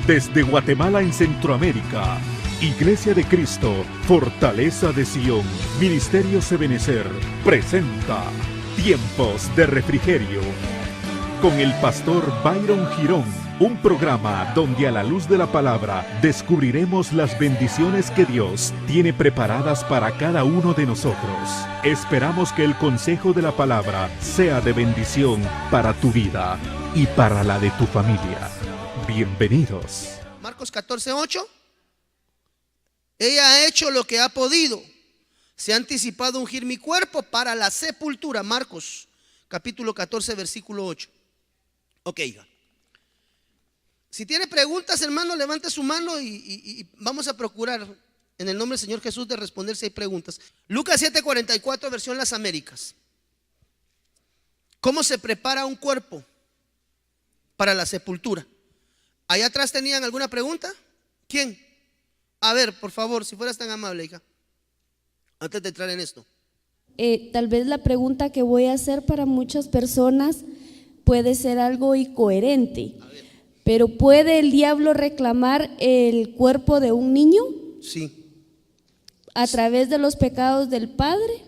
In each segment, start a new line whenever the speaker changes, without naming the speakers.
Desde Guatemala en Centroamérica, Iglesia de Cristo, Fortaleza de Sion, Ministerio Ebenecer, presenta Tiempos de Refrigerio, con el pastor Byron Girón, un programa donde a la luz de la palabra descubriremos las bendiciones que Dios tiene preparadas para cada uno de nosotros. Esperamos que el consejo de la palabra sea de bendición para tu vida y para la de tu familia. Bienvenidos.
Marcos 14:8. Ella ha hecho lo que ha podido. Se ha anticipado a ungir mi cuerpo para la sepultura. Marcos capítulo 14 versículo 8. Ok, hija. Si tiene preguntas, hermano, levante su mano y vamos a procurar en el nombre del Señor Jesús de responder si hay preguntas. Lucas 7:44, versión Las Américas. ¿Cómo se prepara un cuerpo para la sepultura? Allá atrás tenían alguna pregunta. ¿Quién? A ver, por favor, si fueras tan amable, hija, antes de entrar en esto.
Tal vez la pregunta que voy a hacer para muchas personas puede ser algo incoherente, pero ¿puede el diablo reclamar el cuerpo de un niño?
Sí.
¿A través de los pecados del padre?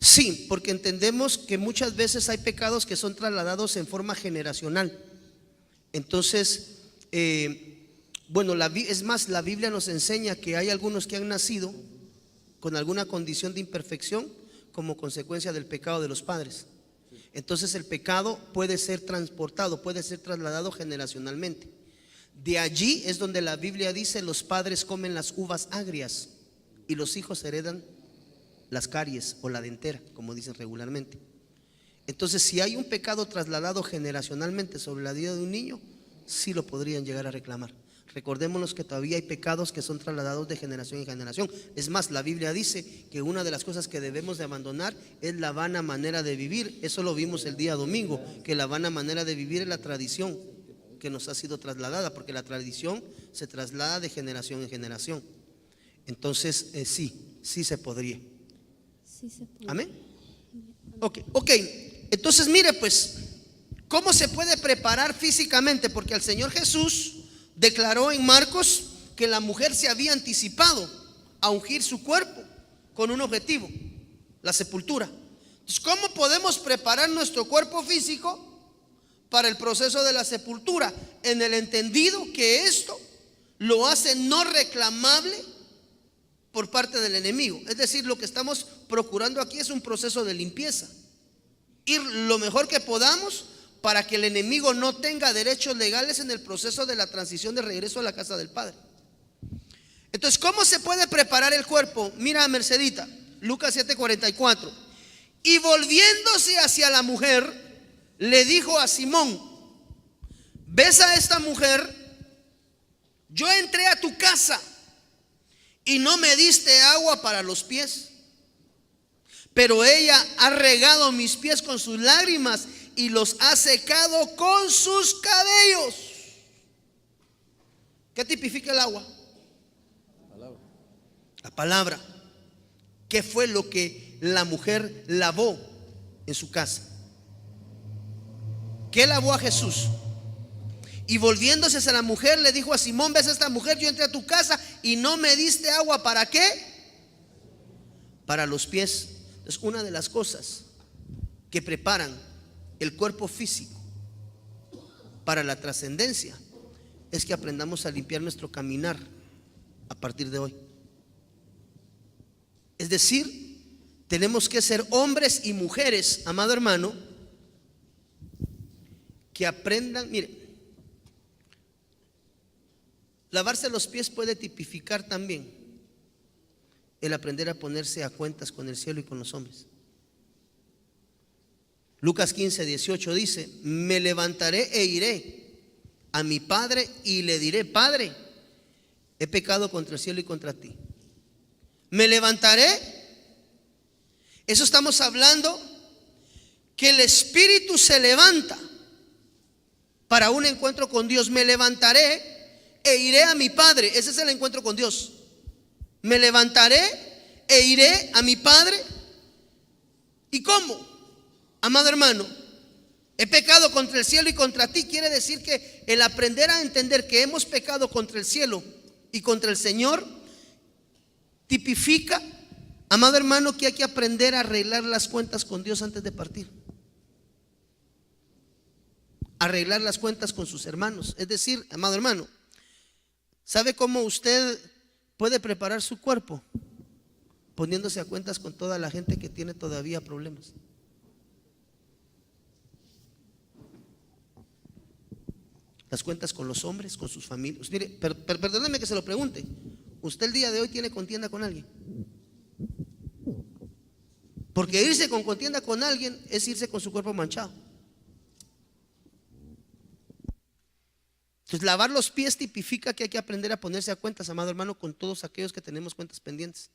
Sí, porque entendemos que muchas veces hay pecados que son trasladados en forma generacional. Entonces, bueno, es más, la Biblia nos enseña que hay algunos que han nacido con alguna condición de imperfección como consecuencia del pecado de los padres. Entonces el pecado puede ser transportado, puede ser trasladado generacionalmente. De allí es donde la Biblia dice: los padres comen las uvas agrias y los hijos heredan las caries o la dentera, como dicen regularmente. Entonces, si hay un pecado trasladado generacionalmente sobre la vida de un niño, sí lo podrían llegar a reclamar. Recordémonos que todavía hay pecados que son trasladados de generación en generación. Es más, la Biblia dice que una de las cosas que debemos de abandonar es la vana manera de vivir. Eso lo vimos el día domingo, que la vana manera de vivir es la tradición que nos ha sido trasladada, porque la tradición se traslada de generación en generación. Entonces, sí se podría.
Sí se puede.
Amén. Ok. Entonces, mire pues, ¿cómo se puede preparar físicamente? Porque el Señor Jesús declaró en Marcos que la mujer se había anticipado a ungir su cuerpo con un objetivo: la sepultura. Entonces, ¿cómo podemos preparar nuestro cuerpo físico para el proceso de la sepultura? En el entendido que esto lo hace no reclamable por parte del enemigo. Es decir, lo que estamos procurando aquí es un proceso de limpieza. Ir lo mejor que podamos para que el enemigo no tenga derechos legales en el proceso de la transición de regreso a la casa del Padre. Entonces, ¿cómo se puede preparar el cuerpo? Mira, Mercedita, Lucas 7:44. Y volviéndose hacia la mujer, le dijo a Simón: ¿ves a esta mujer? Yo entré a tu casa y no me diste agua para los pies, pero ella ha regado mis pies con sus lágrimas y los ha secado con sus cabellos. ¿Qué tipifica el agua? La palabra. ¿Qué fue lo que la mujer lavó en su casa? ¿Qué lavó a Jesús? Y volviéndose a la mujer, le dijo a Simón: ¿ves a esta mujer? Yo entré a tu casa y no me diste agua. ¿Para qué? Para los pies. Es una de las cosas que preparan el cuerpo físico para la trascendencia, es que aprendamos a limpiar nuestro caminar a partir de hoy. Es decir, tenemos que ser hombres y mujeres, amado hermano, que aprendan. Mire, lavarse los pies puede tipificar también el aprender a ponerse a cuentas con el cielo y con los hombres. Lucas 15:18 dice: me levantaré e iré a mi padre y le diré: Padre, he pecado contra el cielo y contra ti. Me levantaré. Eso estamos hablando, que el espíritu se levanta para un encuentro con Dios. Me levantaré e iré a mi Padre. Ese es el encuentro con Dios. Me levantaré e iré a mi Padre. ¿Y cómo? Amado hermano, He pecado contra el cielo y contra ti. Quiere decir que el aprender a entender que hemos pecado contra el cielo y contra el Señor tipifica, amado hermano, que hay que aprender a arreglar las cuentas con Dios antes de partir. Arreglar las cuentas con sus hermanos. Es decir, amado hermano, ¿sabe cómo usted puede preparar su cuerpo? Poniéndose a cuentas con toda la gente que tiene todavía problemas. Las cuentas con los hombres, con sus familias. Mire, perdóneme que se lo pregunte. ¿Usted el día de hoy tiene contienda con alguien? Porque irse con contienda con alguien es irse con su cuerpo manchado. Entonces, lavar los pies tipifica que hay que aprender a ponerse a cuentas, amado hermano, con todos aquellos que tenemos cuentas pendientes.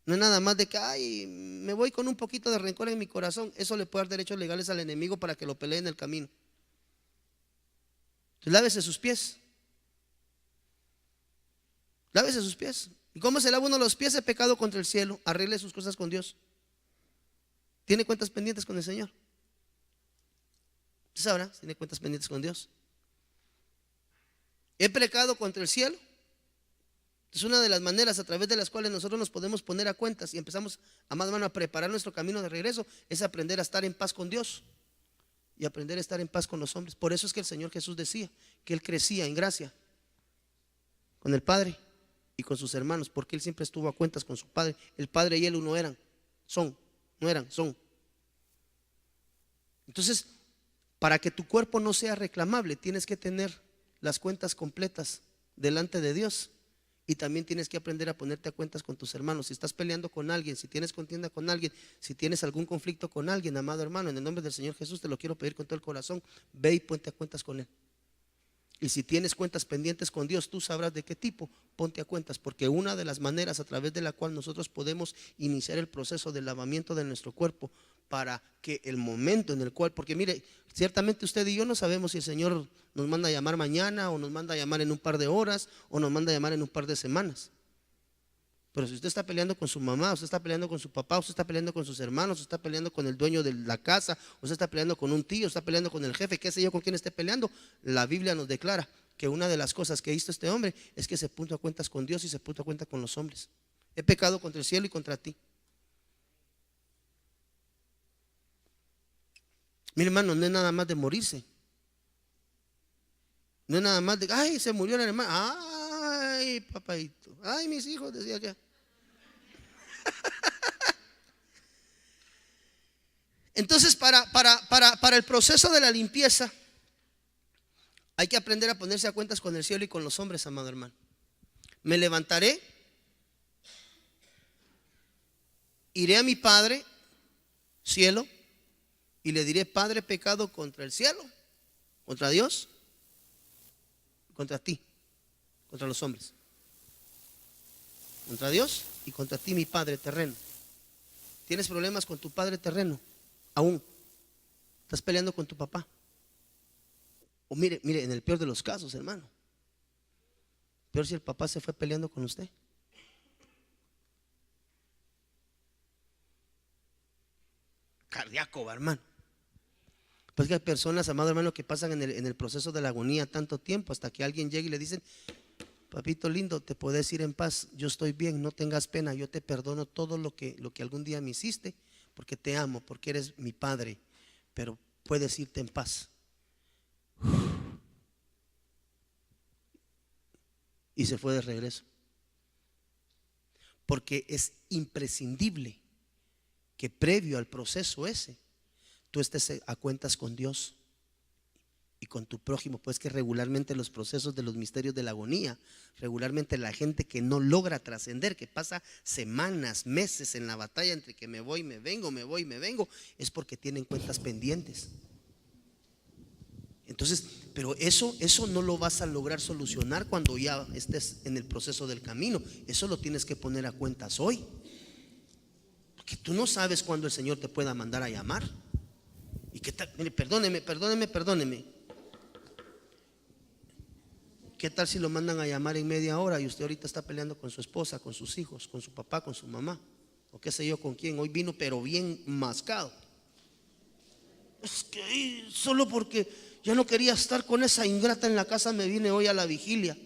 No es nada más de que, ay, me voy con un poquito de rencor en mi corazón. Eso le puede dar derechos legales al enemigo para que lo pelee en el camino. Entonces, lávese sus pies. Lávese sus pies. ¿Y cómo se lava uno los pies? He pecado contra el cielo. Arregle sus cosas con Dios. ¿Tiene cuentas pendientes con el Señor? Usted sabrá si tiene cuentas pendientes con Dios. He pecado contra el cielo. Es una de las maneras a través de las cuales nosotros nos podemos poner a cuentas y empezamos, amado hermano, a preparar nuestro camino de regreso. Es aprender a estar en paz con Dios y aprender a estar en paz con los hombres. Por eso es que el Señor Jesús decía que Él crecía en gracia con el Padre y con sus hermanos, porque Él siempre estuvo a cuentas con su Padre. El Padre y Él uno eran, son. Entonces, para que tu cuerpo no sea reclamable, tienes que tener las cuentas completas delante de Dios. Y también tienes que aprender a ponerte a cuentas con tus hermanos. Si estás peleando con alguien, si tienes contienda con alguien, si tienes algún conflicto con alguien, amado hermano, en el nombre del Señor Jesús te lo quiero pedir con todo el corazón. Ve y ponte a cuentas con Él. Y si tienes cuentas pendientes con Dios, tú sabrás de qué tipo. Ponte a cuentas, porque una de las maneras a través de la cual nosotros podemos iniciar el proceso del lavamiento de nuestro cuerpo, para que el momento en el cual, porque mire, ciertamente usted y yo no sabemos si el Señor nos manda a llamar mañana, o nos manda a llamar en un par de horas, o nos manda a llamar en un par de semanas. Pero si usted está peleando con su mamá, usted está peleando con su papá, usted está peleando con sus hermanos, usted está peleando con el dueño de la casa, usted está peleando con un tío, está peleando con el jefe, qué sé yo con quién esté peleando, la Biblia nos declara que una de las cosas que hizo este hombre es que se puso a cuentas con Dios y se puso a cuentas con los hombres. He pecado contra el cielo y contra ti. Mire, hermano, no es nada más de morirse. No es nada más de, ay, se murió la hermana. Ay, papaito. Ay, mis hijos, decía que. Entonces, para el proceso de la limpieza, hay que aprender a ponerse a cuentas con el cielo y con los hombres, amado hermano. Me levantaré, iré a mi Padre, cielo, y le diré: Padre, he pecado contra el cielo, contra Dios, contra ti, contra los hombres, contra Dios y contra ti, mi Padre terreno. ¿Tienes problemas con tu padre terreno? Aún estás peleando con tu papá. O mire, en el peor de los casos, hermano, peor si el papá se fue peleando con usted. Cardíaco, hermano. Pues que hay personas, amado hermano, que pasan en el proceso de la agonía tanto tiempo hasta que alguien llega y le dicen: papito lindo, te puedes ir en paz, yo estoy bien, no tengas pena, yo te perdono todo lo que algún día me hiciste, porque te amo, porque eres mi padre, pero puedes irte en paz. Y se fue de regreso, porque es imprescindible que previo al proceso ese tú estés a cuentas con Dios y con tu prójimo. Pues que regularmente los procesos de los misterios de la agonía, regularmente la gente que no logra trascender, que pasa semanas, meses en la batalla entre que me voy, me vengo, me voy, me vengo, es porque tienen cuentas pendientes. Entonces, pero eso no lo vas a lograr solucionar cuando ya estés en el proceso del camino. Eso lo tienes que poner a cuentas hoy, porque tú no sabes cuándo el Señor te pueda mandar a llamar. ¿Y qué tal? Mire, perdóneme. ¿Qué tal si lo mandan a llamar en media hora y usted ahorita está peleando con su esposa, con sus hijos, con su papá, con su mamá, o qué sé yo con quién? Hoy vino pero bien mascado. Es que solo porque ya no quería estar con esa ingrata en la casa me vine hoy a la vigilia.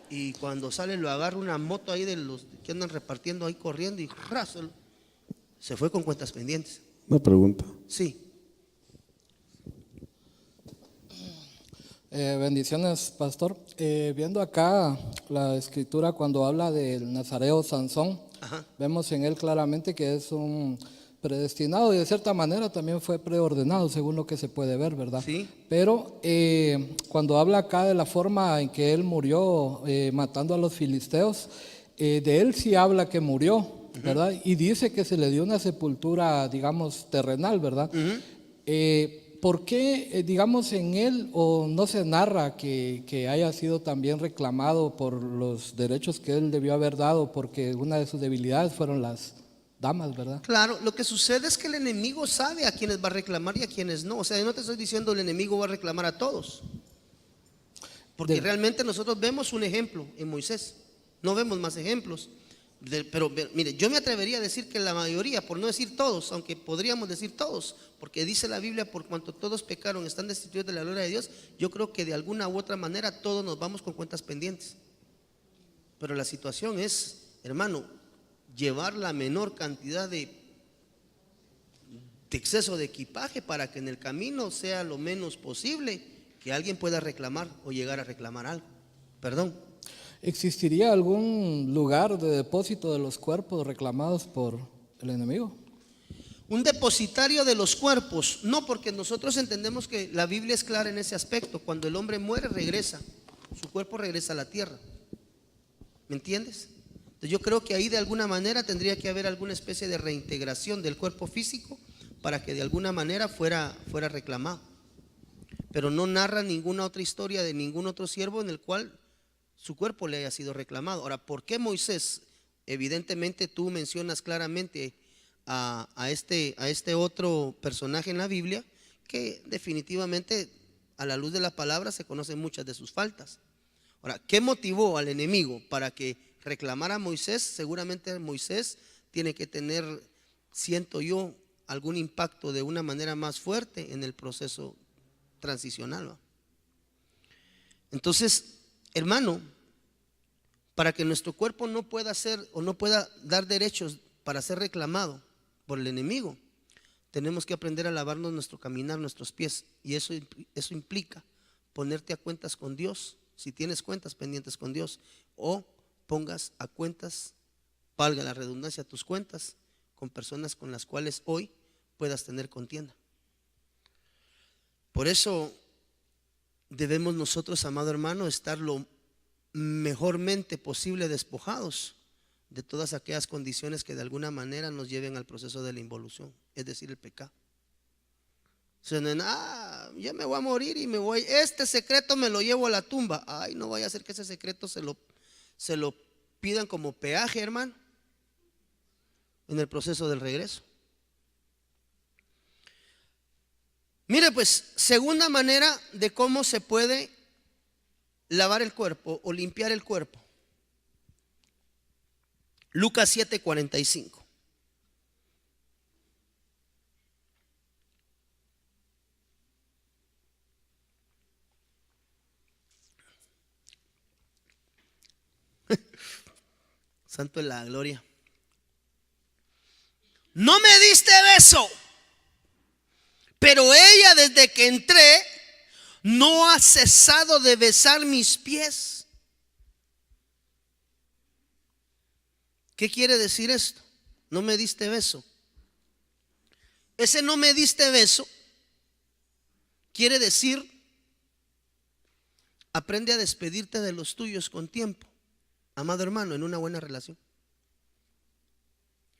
Y cuando sale lo agarra una moto ahí de los que andan repartiendo ahí corriendo y se fue con cuentas pendientes.
Una pregunta.
Sí.
Bendiciones, pastor. Viendo acá la escritura cuando habla del nazareo Sansón,
Ajá.
vemos en él claramente que es un predestinado y de cierta manera también fue preordenado, según lo que se puede ver, ¿verdad?
Sí.
Pero cuando habla acá de la forma en que él murió matando a los filisteos, de él sí habla que murió, ¿verdad? Y dice que se le dio una sepultura, digamos, terrenal, ¿verdad? ¿Por qué, digamos, en él o no se narra que haya sido también reclamado por los derechos que él debió haber dado? Porque una de sus debilidades fueron las damas, ¿verdad?
Claro, lo que sucede es que el enemigo sabe a quienes va a reclamar y a quienes no. O sea, yo no te estoy diciendo el enemigo va a reclamar a todos. Porque realmente nosotros vemos un ejemplo en Moisés. No vemos más ejemplos. Pero mire, yo me atrevería a decir que la mayoría, por no decir todos, aunque podríamos decir todos, porque dice la Biblia, por cuanto todos pecaron, están destituidos de la gloria de Dios. Yo creo que de alguna u otra manera todos nos vamos con cuentas pendientes. Pero la situación es, hermano, llevar la menor cantidad de exceso de equipaje para que en el camino sea lo menos posible que alguien pueda reclamar o llegar a reclamar algo. Perdón.
¿Existiría algún lugar de depósito de los cuerpos reclamados por el enemigo?
Un depositario de los cuerpos, no, porque nosotros entendemos que la Biblia es clara en ese aspecto. Cuando el hombre muere, regresa, su cuerpo regresa a la tierra. ¿Me entiendes? Entonces yo creo que ahí de alguna manera tendría que haber alguna especie de reintegración del cuerpo físico para que de alguna manera fuera reclamado. Pero no narra ninguna otra historia de ningún otro siervo en el cual su cuerpo le haya sido reclamado. Ahora, ¿por qué Moisés? Evidentemente tú mencionas claramente a este otro personaje en la Biblia que definitivamente a la luz de la palabra se conocen muchas de sus faltas. Ahora, ¿qué motivó al enemigo para que reclamara a Moisés? Seguramente Moisés tiene que tener, siento yo, algún impacto de una manera más fuerte en el proceso transicional, ¿no? Entonces, hermano, para que nuestro cuerpo no pueda ser o no pueda dar derechos para ser reclamado por el enemigo, tenemos que aprender a lavarnos nuestro caminar, nuestros pies. Y eso implica ponerte a cuentas con Dios, si tienes cuentas pendientes con Dios, o pongas a cuentas, valga la redundancia, tus cuentas con personas con las cuales hoy puedas tener contienda. Por eso debemos nosotros, amado hermano, estar lo mejormente posible despojados de todas aquellas condiciones que de alguna manera nos lleven al proceso de la involución, es decir, el pecado. O sea, ya me voy a morir y este secreto me lo llevo a la tumba. Ay, no vaya a ser que ese secreto se lo pidan como peaje, hermano, en el proceso del regreso. Mire, pues, segunda manera de cómo se puede lavar el cuerpo o limpiar el cuerpo. Lucas 7:45. Santo es la gloria. No me diste beso, pero ella desde que entré no ha cesado de besar mis pies. ¿Qué quiere decir esto? No me diste beso. Ese no me diste beso quiere decir aprende a despedirte de los tuyos con tiempo, amado hermano, en una buena relación.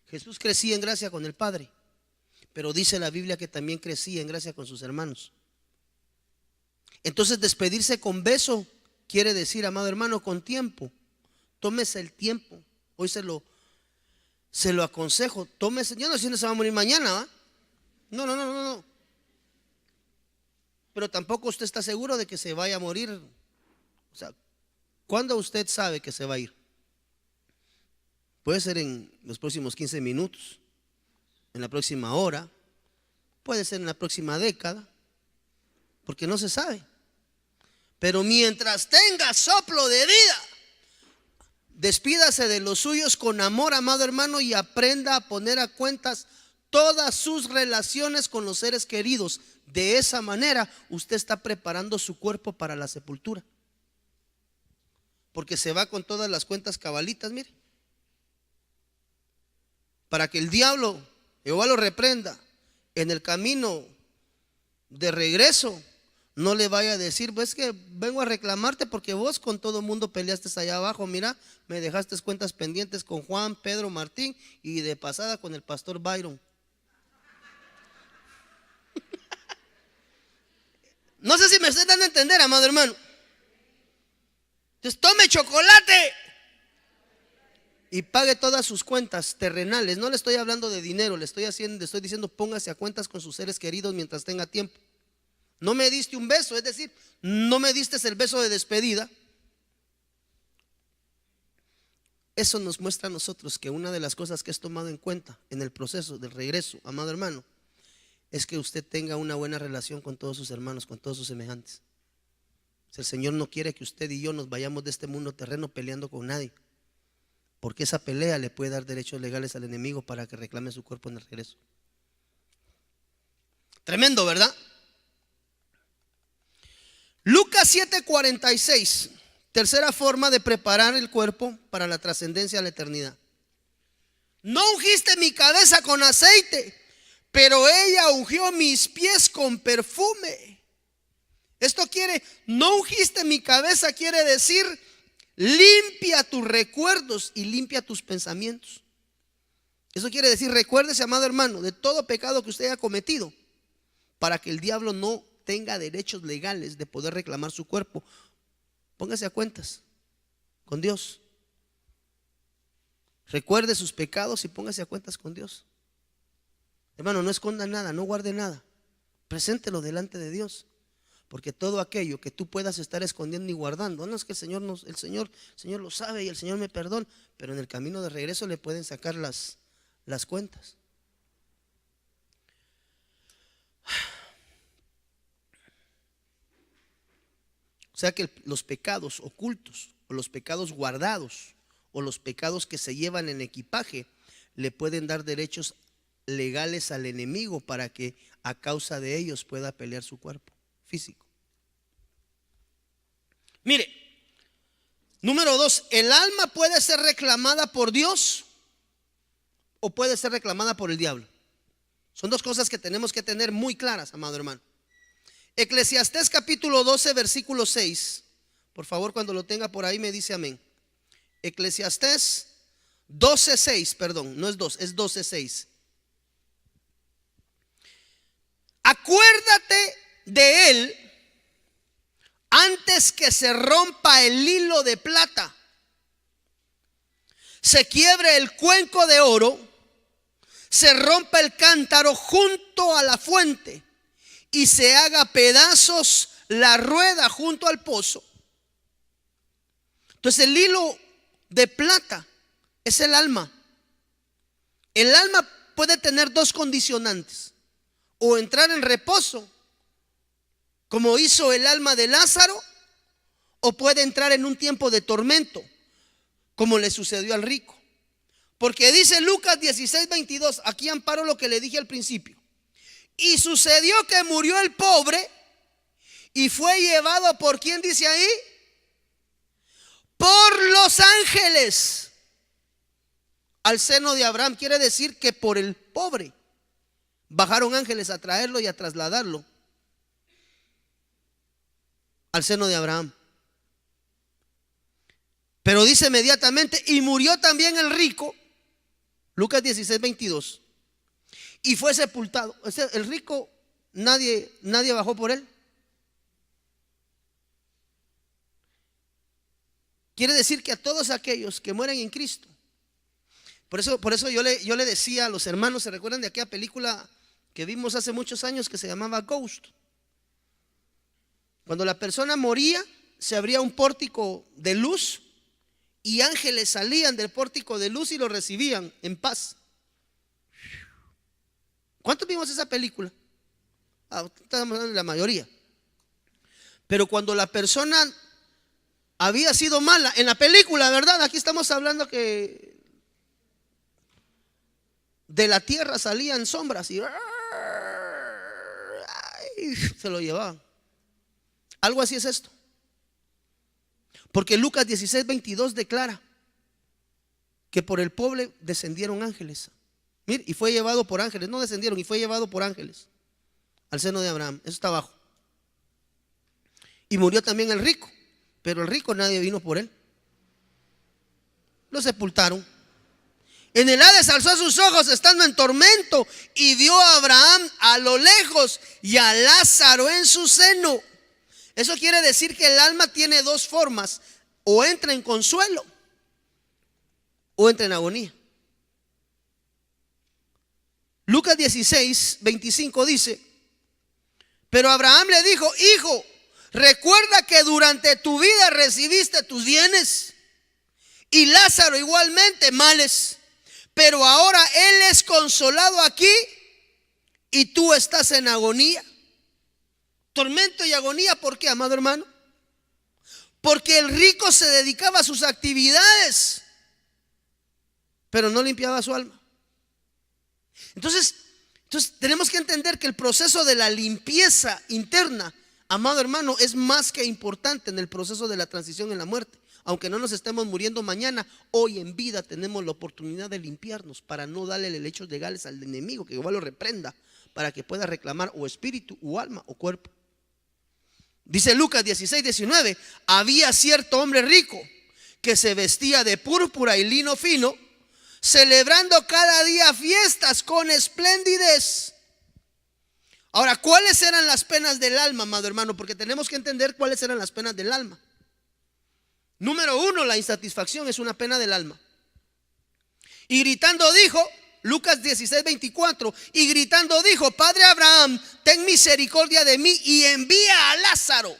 Jesús crecía en gracia con el Padre, pero dice la Biblia que también crecía en gracia con sus hermanos. Entonces despedirse con beso quiere decir, amado hermano, con tiempo. Tómese el tiempo. Hoy se lo aconsejo. Tómese, yo no sé si se va a morir mañana, ¿va? No. Pero tampoco usted está seguro de que se vaya a morir. O sea, ¿cuándo usted sabe que se va a ir? Puede ser en los próximos 15 minutos, en la próxima hora, puede ser en la próxima década, porque no se sabe. Pero mientras tenga soplo de vida, despídase de los suyos con amor, amado hermano, y aprenda a poner a cuentas todas sus relaciones con los seres queridos. De esa manera usted está preparando su cuerpo para la sepultura, porque se va con todas las cuentas cabalitas, mire, para que el diablo, Jehová lo reprenda, en el camino de regreso no le vaya a decir: pues que vengo a reclamarte porque vos con todo el mundo peleaste allá abajo, mira, me dejaste cuentas pendientes con Juan, Pedro, Martín y de pasada con el pastor Byron. No sé si me estoy dando a entender, amado hermano. Entonces tome chocolate y pague todas sus cuentas terrenales. No le estoy hablando de dinero, le estoy diciendo póngase a cuentas con sus seres queridos mientras tenga tiempo. No me diste un beso, es decir, no me diste el beso de despedida. Eso nos muestra a nosotros que una de las cosas que es tomado en cuenta en el proceso del regreso, amado hermano, es que usted tenga una buena relación con todos sus hermanos, con todos sus semejantes. El Señor no quiere que usted y yo nos vayamos de este mundo terreno peleando con nadie, porque esa pelea le puede dar derechos legales al enemigo para que reclame su cuerpo en el regreso. Tremendo, ¿verdad? Lucas 7:46, tercera forma de preparar el cuerpo para la trascendencia a la eternidad. No ungiste mi cabeza con aceite, pero ella ungió mis pies con perfume. Esto quiere, no ungiste mi cabeza, quiere decir, limpia tus recuerdos y limpia tus pensamientos. Eso quiere decir, recuérdese, amado hermano, de todo pecado que usted haya cometido, para que el diablo no tenga derechos legales de poder reclamar su cuerpo. Póngase a cuentas con Dios. Recuerde sus pecados y póngase a cuentas con Dios. Hermano, no esconda nada, no guarde nada. Preséntelo delante de Dios. Porque todo aquello que tú puedas estar escondiendo y guardando, no es que el Señor lo sabe y el Señor me perdona, pero en el camino de regreso le pueden sacar las cuentas. O sea que los pecados ocultos o los pecados guardados o los pecados que se llevan en equipaje le pueden dar derechos legales al enemigo para que a causa de ellos pueda pelear su cuerpo físico. Mire, número 2, el alma puede ser reclamada por Dios o puede ser reclamada por el diablo. Son dos cosas que tenemos que tener muy claras, amado hermano. Eclesiastés capítulo 12 versículo 6. Por favor, cuando lo tenga por ahí me dice amén. Eclesiastés 12:6, perdón, no es 2, es 12:6. Acuérdate de él antes que se rompa el hilo de plata, se quiebre el cuenco de oro, se rompa el cántaro junto a la fuente y se haga pedazos la rueda junto al pozo. Entonces el hilo de plata es el alma. El alma puede tener dos condicionantes: o entrar en reposo, como hizo el alma de Lázaro, o puede entrar en un tiempo de tormento, como le sucedió al rico. Porque dice Lucas 16:22, aquí amparo lo que le dije al principio. Y sucedió que murió el pobre y fue llevado, ¿por quién dice ahí? Por los ángeles al seno de Abraham. Quiere decir que por el pobre bajaron ángeles a traerlo y a trasladarlo al seno de Abraham. Pero dice inmediatamente, y murió también el rico, Lucas 16:22, y fue sepultado. O sea, el rico, nadie bajó por él. Quiere decir que a todos aquellos que mueren en Cristo. Por eso yo le decía a los hermanos, ¿se recuerdan de aquella película que vimos hace muchos años que se llamaba Ghost? Cuando la persona moría, se abría un pórtico de luz y ángeles salían del pórtico de luz y lo recibían en paz. ¿Cuántos vimos esa película? Estamos hablando de la mayoría. Pero cuando la persona había sido mala, en la película, ¿verdad? Aquí estamos hablando que de la tierra salían sombras y se lo llevaban. Algo así es esto. Porque Lucas 16:22 declara que por el pobre descendieron ángeles. Mire, y fue llevado por ángeles, no descendieron, y fue llevado por ángeles al seno de Abraham. Eso está abajo. Y murió también el rico, pero el rico nadie vino por él. Lo sepultaron. En el Hades alzó sus ojos estando en tormento y vio a Abraham a lo lejos y a Lázaro en su seno. Eso quiere decir que el alma tiene dos formas: o entra en consuelo o entra en agonía. Lucas 16:25 dice: pero Abraham le dijo: hijo, recuerda que durante tu vida recibiste tus bienes y Lázaro igualmente males, pero ahora él es consolado aquí y tú estás en agonía. Tormento y agonía, ¿por qué, amado hermano? Porque el rico se dedicaba a sus actividades, pero no limpiaba su alma. Entonces tenemos que entender que el proceso de la limpieza interna, amado hermano, es más que importante en el proceso de la transición en la muerte. Aunque no nos estemos muriendo mañana, hoy en vida tenemos la oportunidad de limpiarnos para no darle helechos legales al enemigo, que igual lo reprenda, para que pueda reclamar o espíritu, o alma, o cuerpo. Dice Lucas 16:19: había cierto hombre rico que se vestía de púrpura y lino fino, celebrando cada día fiestas con esplendidez. Ahora, ¿cuáles eran las penas del alma, amado hermano? Porque tenemos que entender cuáles eran las penas del alma. Número 1, la insatisfacción es una pena del alma. Y gritando dijo, Lucas 16:24, y gritando dijo: Padre Abraham, ten misericordia de mí y envía a Lázaro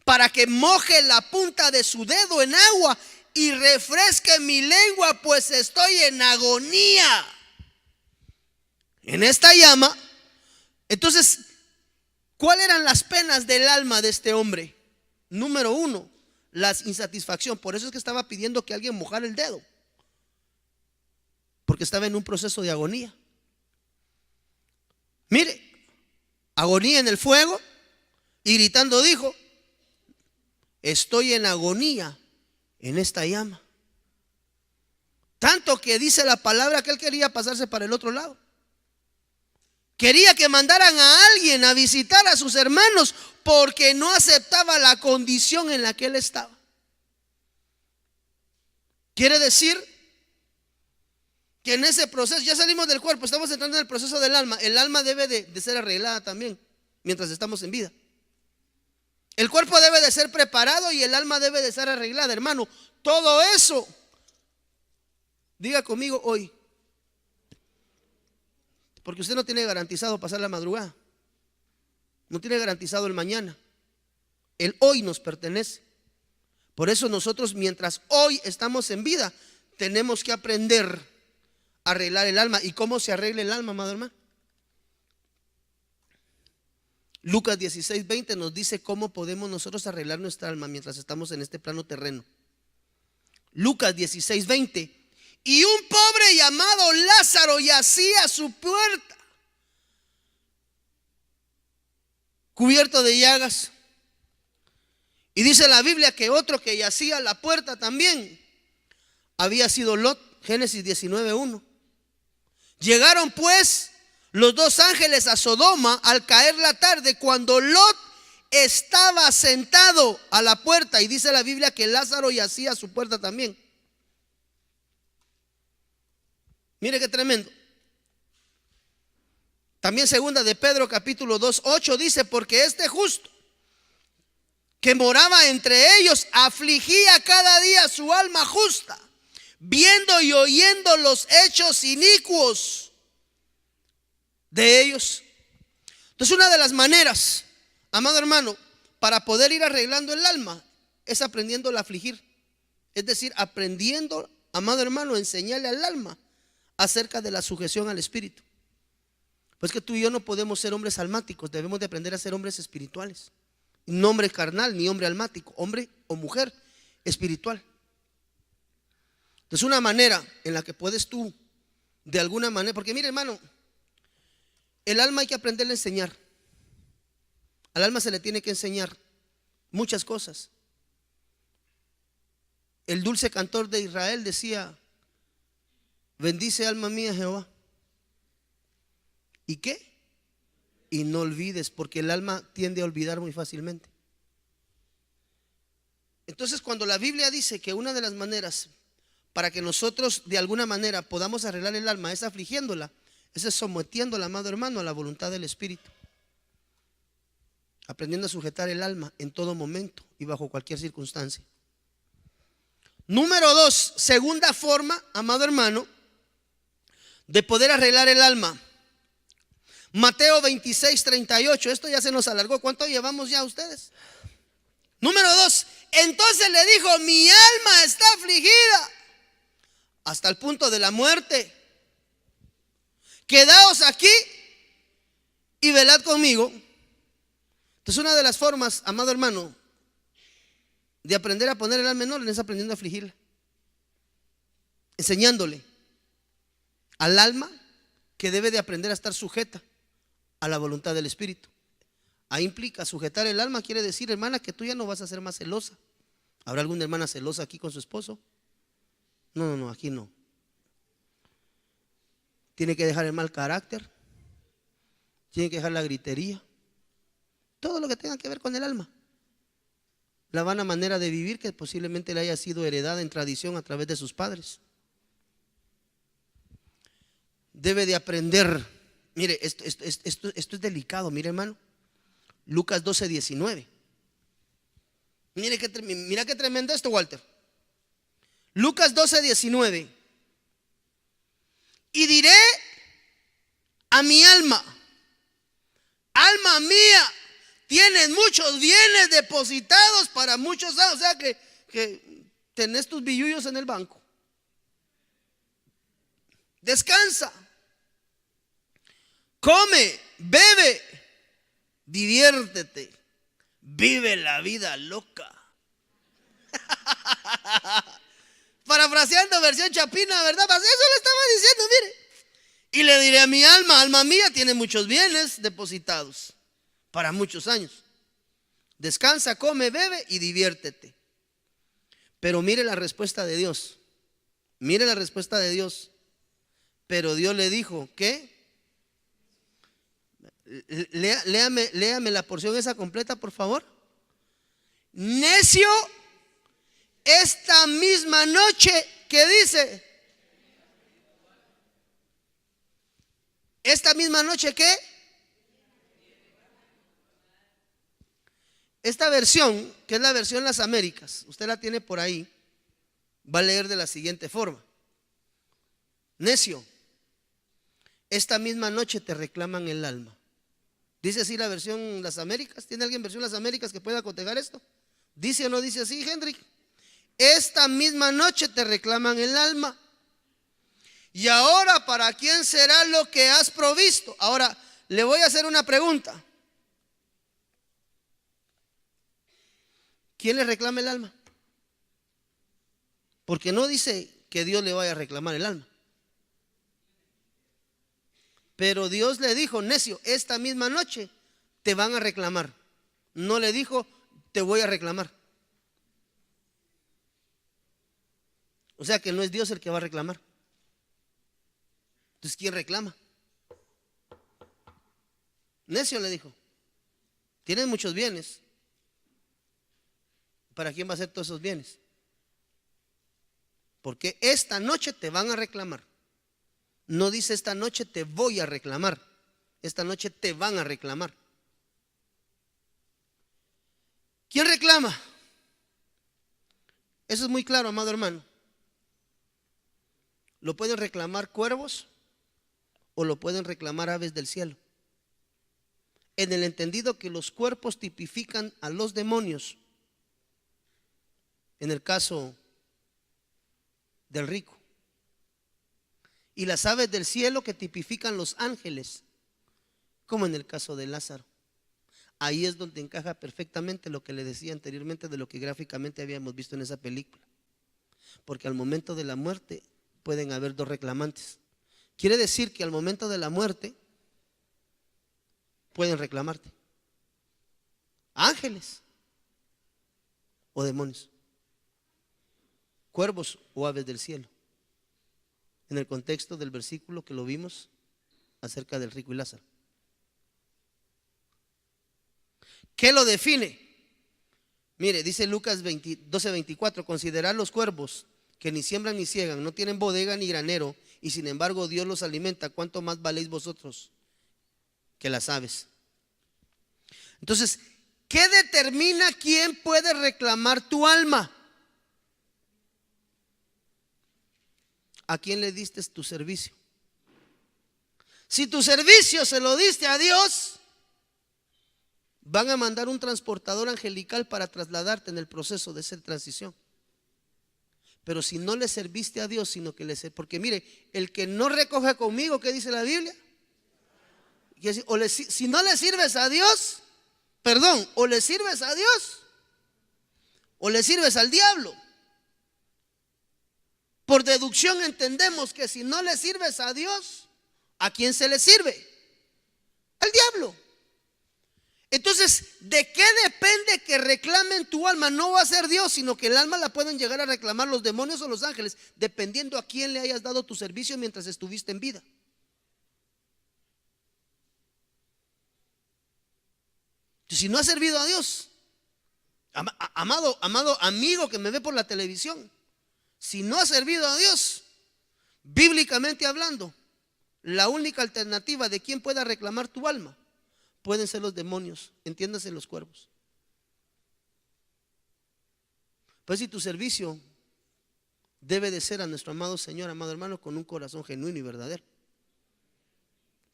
para que moje la punta de su dedo en agua y refresque mi lengua, pues estoy en agonía en esta llama. Entonces, ¿cuáles eran las penas del alma de este hombre? Número 1, la insatisfacción. Por eso es que estaba pidiendo que alguien mojara el dedo, porque estaba en un proceso de agonía. Mire, agonía en el fuego, y gritando dijo: estoy en agonía en esta llama. Tanto que dice la palabra que él quería pasarse para el otro lado. Quería que mandaran a alguien a visitar a sus hermanos, porque no aceptaba la condición en la que él estaba. Quiere decir que en ese proceso, ya salimos del cuerpo, estamos entrando en el proceso del alma. El alma debe de ser arreglada también mientras estamos en vida. El cuerpo debe de ser preparado y el alma debe de ser arreglada, hermano. Todo eso, diga conmigo hoy, porque usted no tiene garantizado pasar la madrugada, no tiene garantizado el mañana. El hoy nos pertenece. Por eso nosotros, mientras hoy estamos en vida, tenemos que aprender a arreglar el alma. ¿Y cómo se arregla el alma, amado hermano? Lucas 16:20 nos dice cómo podemos nosotros arreglar nuestra alma mientras estamos en este plano terreno. Lucas 16:20: y un pobre llamado Lázaro yacía a su puerta, cubierto de llagas. Y dice la Biblia que otro que yacía a la puerta también había sido Lot. Génesis 19:1. Llegaron pues los dos ángeles a Sodoma al caer la tarde, cuando Lot estaba sentado a la puerta. Y dice la Biblia que Lázaro yacía a su puerta también. Mire qué tremendo. También segunda de Pedro capítulo 2:8 dice: porque este justo que moraba entre ellos afligía cada día su alma justa, viendo y oyendo los hechos inicuos de ellos. Entonces, una de las maneras, amado hermano, para poder ir arreglando el alma es aprendiendo a afligir. Es decir, aprendiendo, amado hermano, a enseñarle al alma acerca de la sujeción al espíritu. Pues que tú y yo no podemos ser hombres almáticos, debemos de aprender a ser hombres espirituales. No hombre carnal ni hombre almático, hombre o mujer espiritual. Entonces una manera en la que puedes tú, de alguna manera, porque mire hermano, el alma hay que aprenderle a enseñar. Al alma se le tiene que enseñar muchas cosas. El dulce cantor de Israel decía: bendice alma mía Jehová. ¿Y qué? Y no olvides, porque el alma tiende a olvidar muy fácilmente. Entonces cuando la Biblia dice que una de las maneras para que nosotros de alguna manera podamos arreglar el alma es afligiéndola, es sometiéndola, amado hermano, a la voluntad del Espíritu, aprendiendo a sujetar el alma en todo momento y bajo cualquier circunstancia. Número 2, segunda forma, amado hermano, de poder arreglar el alma. Mateo 26:38. Esto ya se nos alargó. ¿Cuánto llevamos ya ustedes? Número 2. Entonces le dijo: mi alma está afligida hasta el punto de la muerte. Quedaos aquí y velad conmigo. Entonces una de las formas, amado hermano, de aprender a poner el alma en orden es aprendiendo a afligirla, enseñándole al alma que debe de aprender a estar sujeta a la voluntad del Espíritu. Ahí implica sujetar el alma, quiere decir, hermana, que tú ya no vas a ser más celosa. ¿Habrá alguna hermana celosa aquí con su esposo? No, aquí no. Tiene que dejar el mal carácter, tiene que dejar la gritería, todo lo que tenga que ver con el alma. La vana manera de vivir que posiblemente le haya sido heredada en tradición a través de sus padres. Debe de aprender. Mire, esto es delicado, mire hermano. Lucas 12:19. Mira qué tremendo esto, Walter. Lucas 12:19. Y diré a mi alma: alma mía, tienes muchos bienes depositados para muchos años. O sea que tenés tus billullos en el banco. Descansa, come, bebe, diviértete, vive la vida loca. Parafraseando versión chapina, ¿verdad? Eso le estaba diciendo, mire. Y le diré a mi alma: alma mía, tiene muchos bienes depositados para muchos años. Descansa, come, bebe y diviértete. Pero mire la respuesta de Dios. Mire la respuesta de Dios. Pero Dios le dijo, ¿qué? Léame la porción esa completa, por favor. Necio, esta misma noche, ¿qué dice? Esta misma noche, ¿qué? Esta versión, que es la versión Las Américas, usted la tiene por ahí, va a leer de la siguiente forma: necio, esta misma noche te reclaman el alma. ¿Dice así la versión Las Américas? ¿Tiene alguien versión Las Américas que pueda cotejar esto? ¿Dice o no dice así, Hendrik? Esta misma noche te reclaman el alma. Y ahora, ¿para quién será lo que has provisto? Ahora, le voy a hacer una pregunta. ¿Quién le reclama el alma? Porque no dice que Dios le vaya a reclamar el alma. Pero Dios le dijo: necio, esta misma noche te van a reclamar. No le dijo: te voy a reclamar. O sea que no es Dios el que va a reclamar. Entonces, ¿quién reclama? Necio, le dijo: tienes muchos bienes. ¿Para quién va a ser todos esos bienes? Porque esta noche te van a reclamar. No dice esta noche te voy a reclamar. Esta noche te van a reclamar. ¿Quién reclama? Eso es muy claro, amado hermano. Lo pueden reclamar cuervos o lo pueden reclamar aves del cielo. En el entendido que los cuerpos tipifican a los demonios. En el caso del rico. Y las aves del cielo que tipifican los ángeles. como en el caso de Lázaro. Ahí es donde encaja perfectamente lo que le decía anteriormente de lo que gráficamente habíamos visto en esa película. Porque al momento de la muerte pueden haber dos reclamantes. Quiere decir que al momento de la muerte pueden reclamarte ángeles o demonios, cuervos o aves del cielo, en el contexto del versículo que lo vimos acerca del rico y Lázaro. ¿Qué lo define? Mire, dice Lucas 12:24, considerad los cuervos que ni siembran ni ciegan, no tienen bodega ni granero, y sin embargo Dios los alimenta. ¿Cuánto más valéis vosotros que las aves? Entonces, ¿qué determina quién puede reclamar tu alma? ¿A quién le diste tu servicio? Si tu servicio se lo diste a Dios, van a mandar un transportador angelical para trasladarte en el proceso de esa transición. Pero si no le serviste a Dios, sino que porque mire, el que no recoge conmigo, ¿qué dice la Biblia? Si no le sirves a Dios, o le sirves a Dios o le sirves al diablo. Por deducción entendemos que si no le sirves a Dios, ¿a quién se le sirve? Al diablo. Entonces, ¿de qué depende que reclamen tu alma? No va a ser Dios, sino que el alma la pueden llegar a reclamar los demonios o los ángeles, dependiendo a quién le hayas dado tu servicio mientras estuviste en vida. Si no has servido a Dios, amado amigo que me ve por la televisión, si no has servido a Dios, bíblicamente hablando, la única alternativa de quien pueda reclamar tu alma pueden ser los demonios, entiéndase, los cuervos. Pues si tu servicio debe de ser a nuestro amado Señor, amado hermano, con un corazón genuino y verdadero.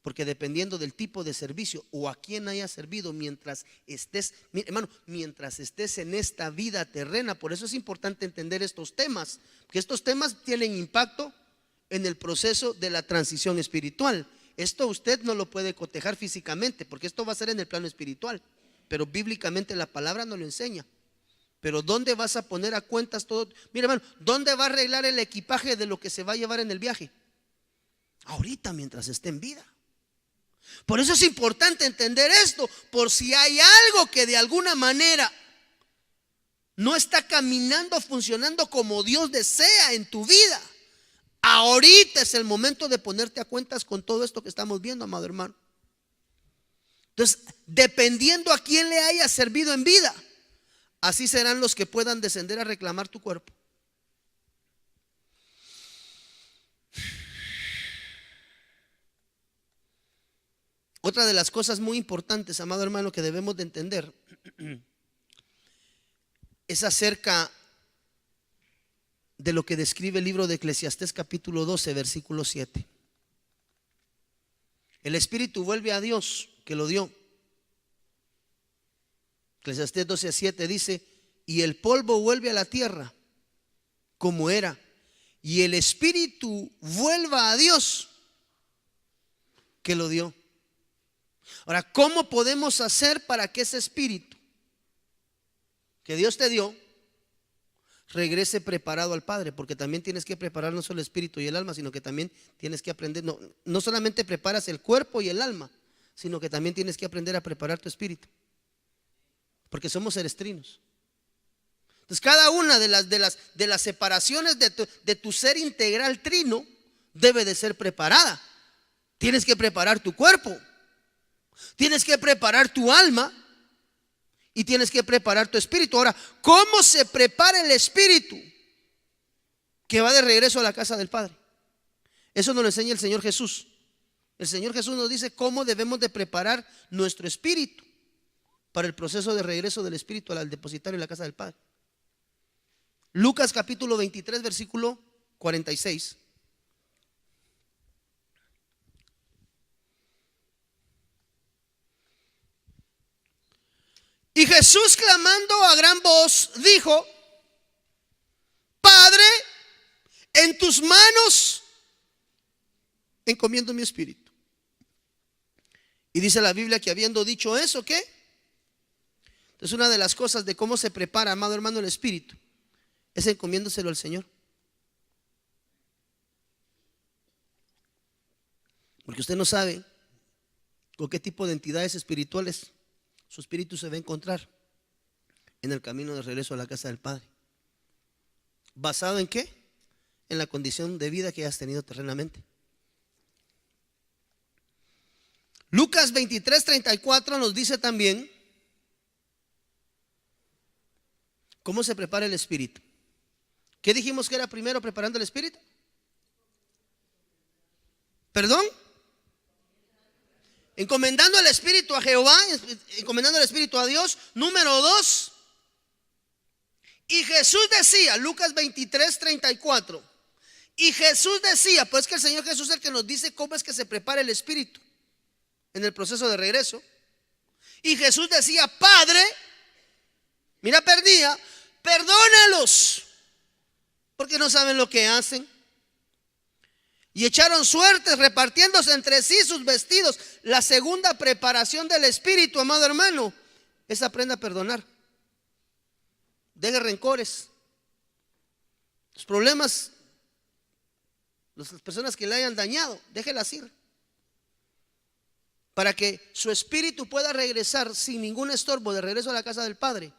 Porque dependiendo del tipo de servicio o a quien haya servido mientras estés, hermano, mientras estés en esta vida terrena, por eso es importante entender estos temas, porque estos temas tienen impacto en el proceso de la transición espiritual. Esto usted no lo puede cotejar físicamente, porque esto va a ser en el plano espiritual, pero bíblicamente la palabra nos lo enseña. Pero ¿dónde vas a poner a cuentas todo? Mira, hermano, ¿dónde va a arreglar el equipaje de lo que se va a llevar en el viaje? Ahorita, mientras esté en vida. Por eso es importante entender esto, por si hay algo que de alguna manera no está caminando, funcionando como Dios desea en tu vida. Ahorita es el momento de ponerte a cuentas con todo esto que estamos viendo, amado hermano. Entonces, dependiendo a quién le haya servido en vida, así serán los que puedan descender a reclamar tu cuerpo. Otra de las cosas muy importantes, amado hermano, que debemos de entender es acerca de lo que describe el libro de Eclesiastés capítulo 12 versículo 7. El espíritu vuelve a Dios que lo dio. Eclesiastés 12:7 dice: y el polvo vuelve a la tierra como era, y el espíritu vuelva a Dios que lo dio. Ahora, ¿cómo podemos hacer para que ese espíritu que Dios te dio regrese preparado al Padre? Porque también tienes que preparar no solo el espíritu y el alma, sino que también tienes que aprender, no solamente preparas el cuerpo y el alma, sino que también tienes que aprender a preparar tu espíritu, porque somos seres trinos. Entonces, cada una de las separaciones de tu ser integral trino debe de ser preparada. Tienes que preparar tu cuerpo, tienes que preparar tu alma y tienes que preparar tu espíritu. Ahora, ¿cómo se prepara el espíritu que va de regreso a la casa del Padre? Eso nos lo enseña el Señor Jesús. El Señor Jesús nos dice cómo debemos de preparar nuestro espíritu para el proceso de regreso del espíritu al depositario en la casa del Padre. Lucas capítulo 23 versículo 46. Y Jesús, clamando a gran voz, dijo: Padre, en tus manos encomiendo mi espíritu. Y dice la Biblia que habiendo dicho eso, ¿qué? Entonces una de las cosas de cómo se prepara, amado hermano, el espíritu, es encomiéndoselo al Señor. Porque usted no sabe con qué tipo de entidades espirituales su espíritu se va a encontrar en el camino de regreso a la casa del Padre. ¿Basado en qué? En la condición de vida que has tenido terrenamente. Lucas 23:34 nos dice también cómo se prepara el espíritu. ¿Qué dijimos que era primero preparando el espíritu? ¿Perdón? Encomendando el espíritu a Jehová, encomendando el espíritu a Dios. Número 2. Y Jesús decía, Lucas 23:34. Y Jesús decía, pues que el Señor Jesús es el que nos dice cómo es que se prepara el espíritu en el proceso de regreso. Y Jesús decía, Padre, mira, perdónalos, porque no saben lo que hacen. Y echaron suertes, repartiéndose entre sí sus vestidos. La segunda preparación del espíritu, amado hermano, es aprenda a perdonar. Deje rencores. Los problemas, las personas que le hayan dañado, déjelas ir. Para que su espíritu pueda regresar sin ningún estorbo de regreso a la casa del Padre,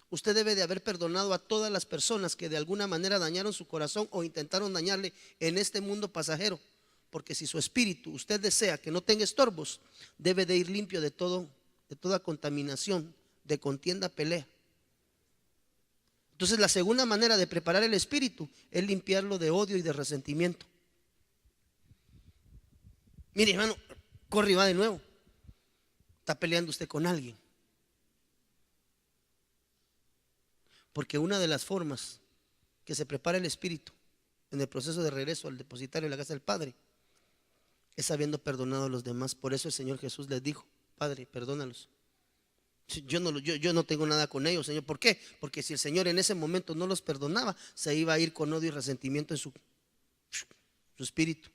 usted debe de haber perdonado a todas las personas que de alguna manera dañaron su corazón o intentaron dañarle en este mundo pasajero. Porque si su espíritu, usted desea que no tenga estorbos, debe de ir limpio de toda contaminación, de contienda, pelea. Entonces la segunda manera de preparar el espíritu es limpiarlo de odio y de resentimiento. Mire, hermano, corre y va de nuevo. Está peleando usted con alguien. Porque una de las formas que se prepara el espíritu en el proceso de regreso al depositario de la casa del Padre es habiendo perdonado a los demás. Por eso el Señor Jesús les dijo, Padre, perdónalos. Yo no tengo nada con ellos, Señor. ¿Por qué? Porque si el Señor en ese momento no los perdonaba, se iba a ir con odio y resentimiento en su espíritu.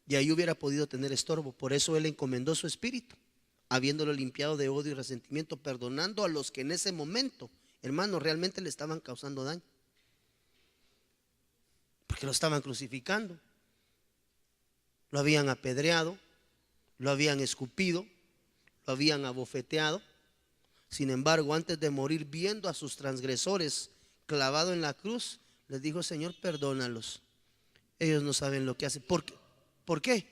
Y ahí hubiera podido tener estorbo. Por eso Él encomendó su espíritu, habiéndolo limpiado de odio y resentimiento, perdonando a los que en ese momento, hermano, realmente le estaban causando daño. Porque lo estaban crucificando, lo habían apedreado, lo habían escupido, lo habían abofeteado. Sin embargo, antes de morir, viendo a sus transgresores clavado en la cruz, les dijo, Señor, perdónalos. Ellos no saben lo que hacen. ¿Por qué?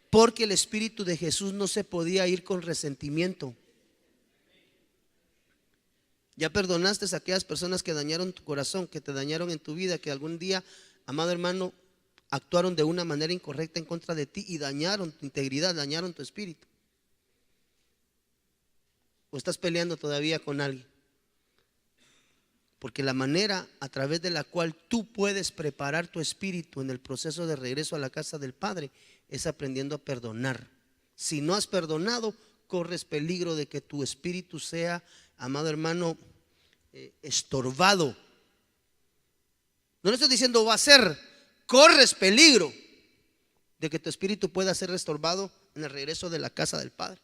Porque el espíritu de Jesús no se podía ir con resentimiento. Ya perdonaste a aquellas personas que dañaron tu corazón, que te dañaron en tu vida, que algún día, amado hermano, actuaron de una manera incorrecta en contra de ti y dañaron tu integridad, dañaron tu espíritu. ¿O estás peleando todavía con alguien? Porque la manera a través de la cual tú puedes preparar tu espíritu en el proceso de regreso a la casa del Padre es aprendiendo a perdonar. Si no has perdonado, corres peligro de que tu espíritu sea, amado hermano, estorbado. No le estoy diciendo va a ser, corres peligro de que tu espíritu pueda ser estorbado en el regreso de la casa del Padre.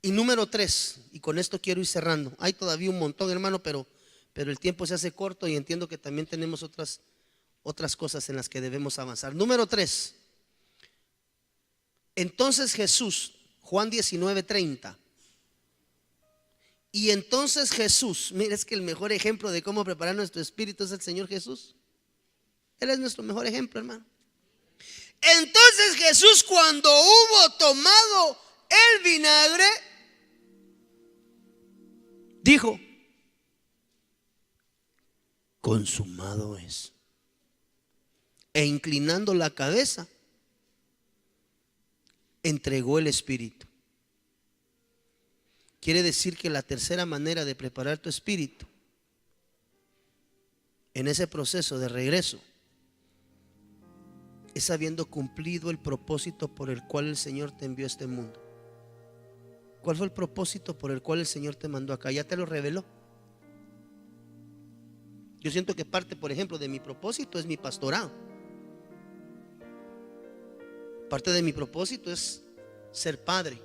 Y número 3, y con esto quiero ir cerrando. Hay todavía un montón, hermano, pero el tiempo se hace corto y entiendo que también tenemos otras cosas en las que debemos avanzar. Número 3. Entonces Jesús, Juan 19:30. Y entonces Jesús, mira, es que el mejor ejemplo de cómo preparar nuestro espíritu es el Señor Jesús. Él es nuestro mejor ejemplo, hermano. Entonces Jesús, cuando hubo tomado el vinagre, dijo, consumado es. E inclinando la cabeza, entregó el espíritu. Quiere decir que la tercera manera de preparar tu espíritu en ese proceso de regreso es habiendo cumplido el propósito por el cual el Señor te envió a este mundo. ¿Cuál fue el propósito por el cual el Señor te mandó acá? Ya te lo reveló. Yo siento que parte, por ejemplo, de mi propósito es mi pastorado. Parte de mi propósito es ser padre.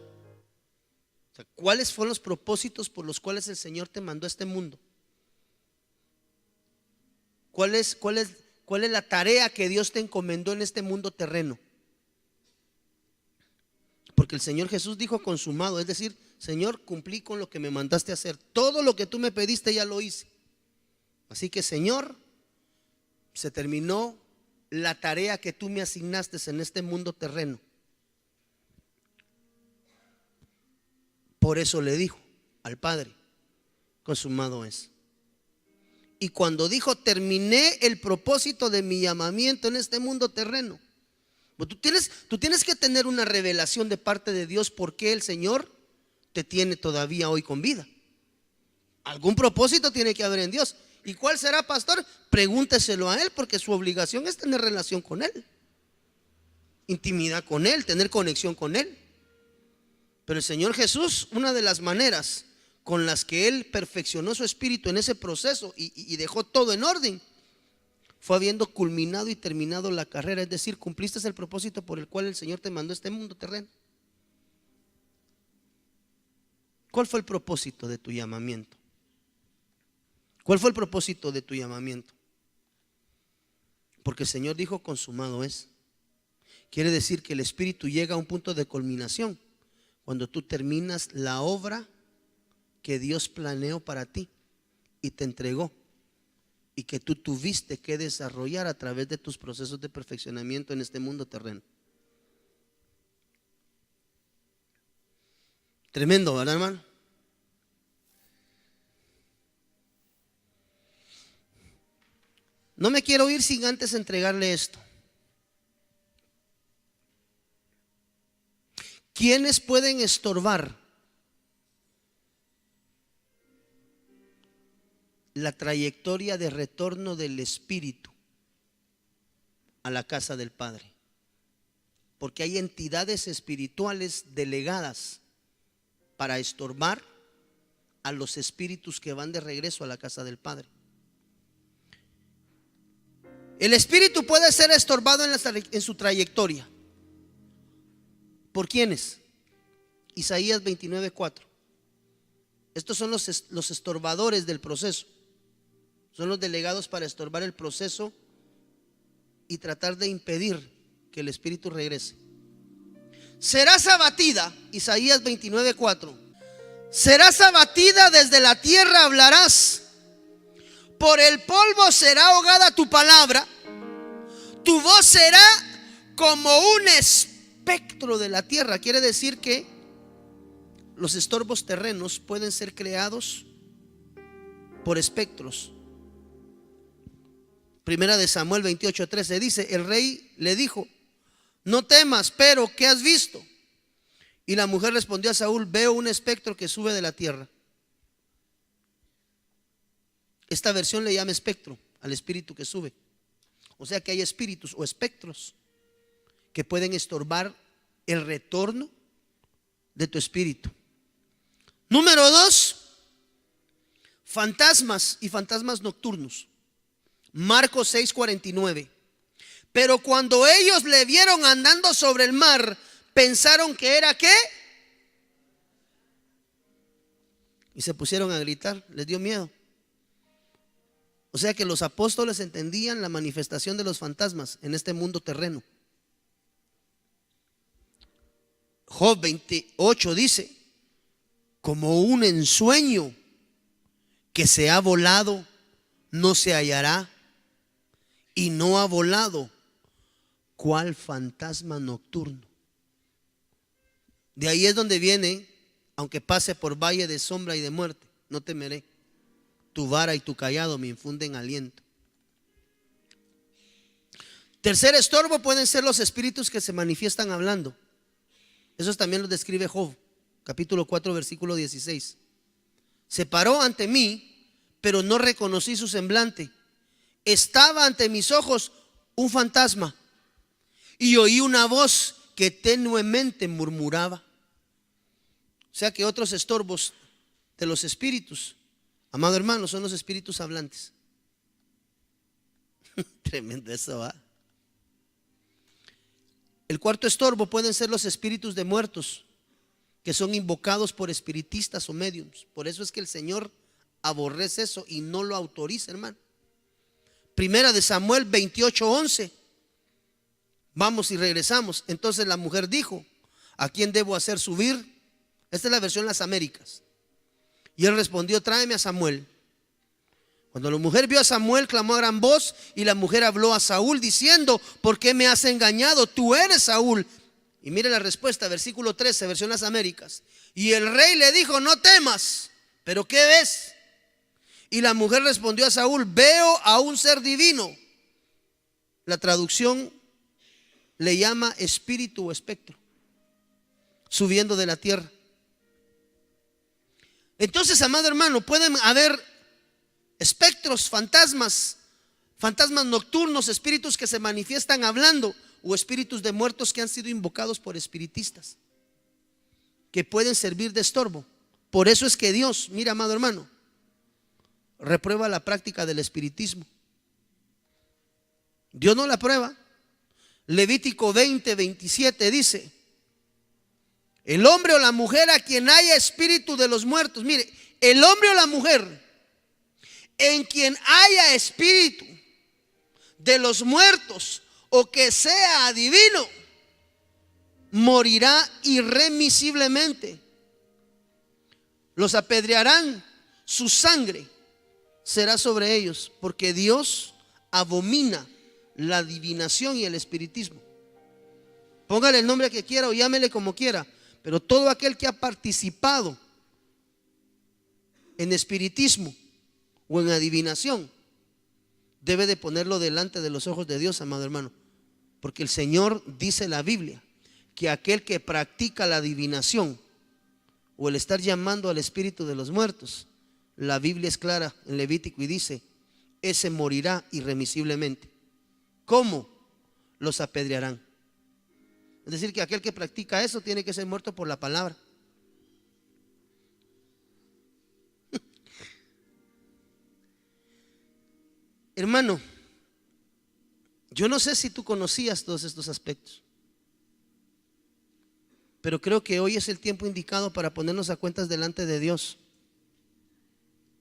O sea, ¿cuáles fueron los propósitos por los cuales el Señor te mandó a este mundo? ¿Cuál es la tarea que Dios te encomendó en este mundo terreno? Porque el Señor Jesús dijo consumado, es decir, Señor, cumplí con lo que me mandaste a hacer. Todo lo que tú me pediste ya lo hice. Así que, Señor, se terminó la tarea que tú me asignaste en este mundo terreno. Por eso le dijo al Padre, consumado es. Y cuando dijo, terminé el propósito de mi llamamiento en este mundo terreno, pues tú tienes que tener una revelación de parte de Dios por qué el Señor te tiene todavía hoy con vida. Algún propósito tiene que haber en Dios. ¿Y cuál será, pastor? Pregúnteselo a Él, porque su obligación es tener relación con Él, intimidad con Él, tener conexión con Él. Pero el Señor Jesús, una de las maneras con las que Él perfeccionó su espíritu en ese proceso y dejó todo en orden, fue habiendo culminado y terminado la carrera. Es decir, cumpliste el propósito por el cual el Señor te mandó a este mundo terreno. ¿Cuál fue el propósito de tu llamamiento? ¿Cuál fue el propósito de tu llamamiento? Porque el Señor dijo, consumado es. Quiere decir que el Espíritu llega a un punto de culminación cuando tú terminas la obra que Dios planeó para ti y te entregó, y que tú tuviste que desarrollar a través de tus procesos de perfeccionamiento en este mundo terreno. Tremendo, ¿verdad, hermano? No me quiero ir sin antes entregarle esto. ¿Quiénes pueden estorbar la trayectoria de retorno del Espíritu a la casa del Padre? Porque hay entidades espirituales delegadas para estorbar a los espíritus que van de regreso a la casa del Padre. El espíritu puede ser estorbado en su trayectoria. ¿Por quiénes? Isaías 29:4. Estos son los estorbadores del proceso. Son los delegados para estorbar el proceso y tratar de impedir que el espíritu regrese. Serás abatida, Isaías 29:4. Serás abatida, desde la tierra hablarás. Por el polvo será ahogada tu palabra. Tu voz será como un espectro de la tierra. Quiere decir que los estorbos terrenos pueden ser creados por espectros. Primera de Samuel 28:13 dice: el rey le dijo, no temas, pero ¿qué has visto? Y la mujer respondió a Saúl: veo un espectro que sube de la tierra. Esta versión le llama espectro al espíritu que sube. O sea que hay espíritus o espectros que pueden estorbar el retorno de tu espíritu. Número 2, fantasmas y fantasmas nocturnos. Marcos 6:49. Pero cuando ellos le vieron andando sobre el mar, pensaron que era ¿qué? Y se pusieron a gritar, les dio miedo. O sea que los apóstoles entendían la manifestación de los fantasmas en este mundo terreno. Job 28 dice: como un ensueño que se ha volado, no se hallará, y no ha volado, ¿cuál fantasma nocturno? De ahí es donde viene: aunque pase por valle de sombra y de muerte, no temeré. Tu vara y tu cayado me infunden aliento. Tercer estorbo pueden ser los espíritus que se manifiestan hablando. Eso también lo describe Job, capítulo 4, versículo 16. Se paró ante mí, pero no reconocí su semblante. Estaba ante mis ojos un fantasma, y oí una voz que tenuemente murmuraba. O sea que otros estorbos de los espíritus, amado hermano, son los espíritus hablantes. Tremendo eso, ¿va? El cuarto estorbo pueden ser los espíritus de muertos que son invocados por espiritistas o mediums. Por eso es que el Señor aborrece eso y no lo autoriza, hermano. Primera de Samuel 28:11. Vamos y regresamos. Entonces la mujer dijo: ¿a quién debo hacer subir? Esta es la versión Las Américas. Y él respondió: tráeme a Samuel. Cuando la mujer vio a Samuel, clamó a gran voz, y la mujer habló a Saúl diciendo: ¿por qué me has engañado? Tú eres Saúl. Y mire la respuesta, versículo 13, versión Las Américas. Y el rey le dijo: no temas. ¿Pero qué ves? Y la mujer respondió a Saúl: veo a un ser divino. La traducción le llama espíritu o espectro, subiendo de la tierra. Entonces, amado hermano, pueden haber espectros, fantasmas nocturnos, espíritus que se manifiestan hablando, o espíritus de muertos que han sido invocados por espiritistas, que pueden servir de estorbo. Por eso es que Dios, mira, amado hermano, reprueba la práctica del espiritismo. Dios no la prueba. Levítico 20:27 dice: el hombre o la mujer a quien haya espíritu de los muertos. Mire, el hombre o la mujer en quien haya espíritu de los muertos o que sea adivino, morirá irremisiblemente. Los apedrearán, su sangre será sobre ellos, porque Dios abomina la adivinación y el espiritismo. Póngale el nombre que quiera o llámele como quiera, pero todo aquel que ha participado en espiritismo o en adivinación debe de ponerlo delante de los ojos de Dios, amado hermano. Porque el Señor dice en la Biblia que aquel que practica la adivinación o el estar llamando al espíritu de los muertos, la Biblia es clara en Levítico y dice: ese morirá irremisiblemente. ¿Cómo? Los apedrearán. Es decir, que aquel que practica eso tiene que ser muerto por la palabra. Hermano, yo no sé si tú conocías todos estos aspectos, pero creo que hoy es el tiempo indicado para ponernos a cuentas delante de Dios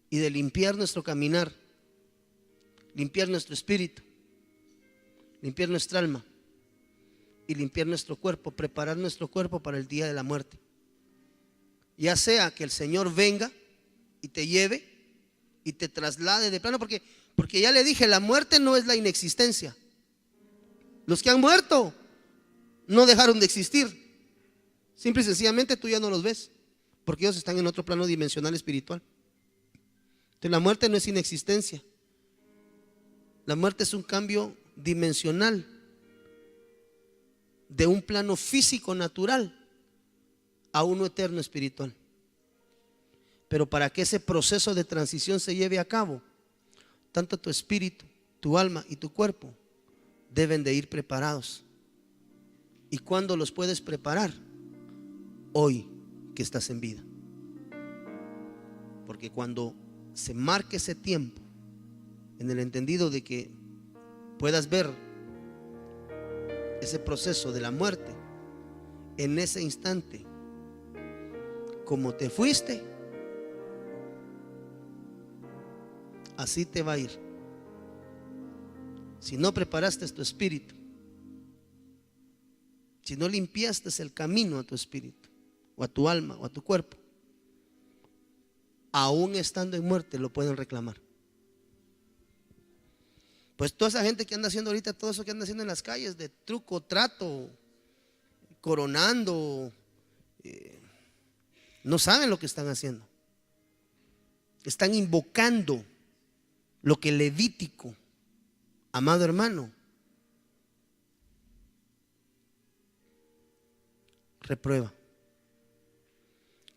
y de limpiar nuestro caminar, limpiar nuestro espíritu, limpiar nuestra alma y limpiar nuestro cuerpo, preparar nuestro cuerpo para el día de la muerte. Ya sea que el Señor venga y te lleve y te traslade de plano, porque ya le dije, la muerte no es la inexistencia. Los que han muerto no dejaron de existir. Simple y sencillamente tú ya no los ves, porque ellos están en otro plano dimensional espiritual. Entonces la muerte no es inexistencia. La muerte es un cambio dimensional de un plano físico natural a uno eterno espiritual. Pero para que ese proceso de transición se lleve a cabo, tanto tu espíritu, tu alma y tu cuerpo deben de ir preparados. ¿Y cuándo los puedes preparar? Hoy que estás en vida. Porque cuando se marque ese tiempo, en el entendido de que puedas ver ese proceso de la muerte, en ese instante, como te fuiste, así te va a ir. Si no preparaste tu espíritu, si no limpiaste el camino a tu espíritu, o a tu alma, o a tu cuerpo, aún estando en muerte lo pueden reclamar. Pues toda esa gente que anda haciendo ahorita, todo eso que anda haciendo en las calles, de truco, trato, coronando, no saben lo que están haciendo. Están invocando lo que Levítico, amado hermano, reprueba.